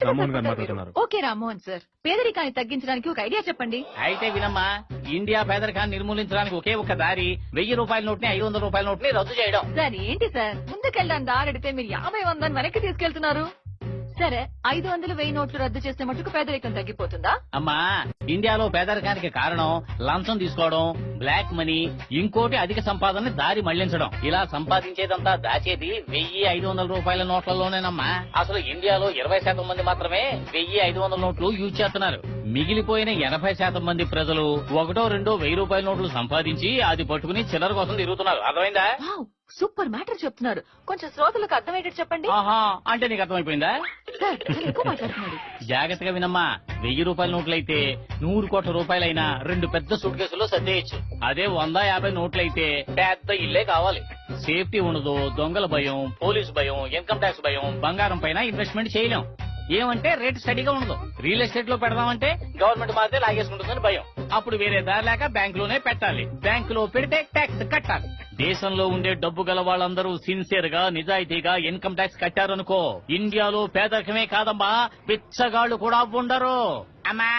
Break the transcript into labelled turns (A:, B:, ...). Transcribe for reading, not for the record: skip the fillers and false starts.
A: రామ్మోహన్ గారు మాట్లాడుతున్నారు.
B: Okay Rammohan sir, పేదరికాన్ని తగ్గించడానికి ఒక ఐడియా చెప్పండి.
C: అయితే వినమ్మా, ఇండియా పేదరికాన్ని నిర్మూలించడానికి ఒకే ఒక దారి 1000 రూపాయల నోట్ని 500 రూపాయల నోట్ని రద్దు చేయడం.
B: సార్ ఏంటి సార్, ముందుకెళ్ళడానికి దారెడితే మీరు 50 100 వెనక్కి తీసుకెళ్తున్నారు. సరే, 500 1000 నోట్లు రద్దు చేస్తే మటుకు పేదరికం తగ్గిపోతుందా?
C: అమ్మా, ఇండియాలో పేదరికానికి కారణం లంచం తీసుకోవడం, బ్లాక్ మనీ, ఇంకోటి అధిక సంపాదనని దారి మళ్లించడం. ఇలా సంపాదించేదంతా దాచేది 1500 రూపాయల నోట్లలోనేనమ్మా. అసలు ఇండియాలో 20% మంది మాత్రమే 1500 నోట్లు యూజ్ చేస్తున్నారు. మిగిలిపోయిన 80% మంది ప్రజలు 1 2 1000 రూపాయల నోట్లు సంపాదించి అది పట్టుకుని చిల్లర కోసం తిరుగుతున్నారు. అర్థమైందా?
B: సూపర్ మ్యాటర్ చెప్తున్నారు. కొంచెం శ్రోతలకు అర్థమయ్యేటట్టు చెప్పండి.
C: ఆహా, అంటే నీకు అర్థమైపోయిందా?
B: సార్, చాలా ఎక్కువ మాట్లాడుతున్నాడు.
C: జాగ్రత్తగా వినమ్మా, 1000 రూపాయల నోట్లయితే 100 కోట్ల రూపాయలైనా 2 పెద్ద సూట్ కేసుల్లో సర్దేయచ్చు. అదే 100 50 నోట్లయితే పెద్ద ఇల్లే కావాలి. సేఫ్టీ ఉండదు, దొంగల భయం, పోలీసు భయం, ఇన్కమ్ ట్యాక్స్ భయం, బంగారం పైన ఇన్వెస్ట్మెంట్ చేయలేం. ఏమంటే రేటు స్టడీగా ఉండదు. రియల్ ఎస్టేట్ లో పెడదామంటే గవర్నమెంట్ మాత్రం లాగేసుకుంటుందని భయం. అప్పుడు వేరే దారి లేక బ్యాంకులోనే పెట్టాలి. బ్యాంకులో పెడితే ట్యాక్స్ కట్టాలి. దేశంలో ఉండే డబ్బు గల వాళ్ళందరూ సిన్సియర్ గా, నిజాయితీగా ఇన్కమ్ ట్యాక్స్ కట్టారనుకో, ఇండియాలో పేదరికమే కాదమ్మా, పిచ్చగాళ్లు కూడా ఉండరు. అమ్మా,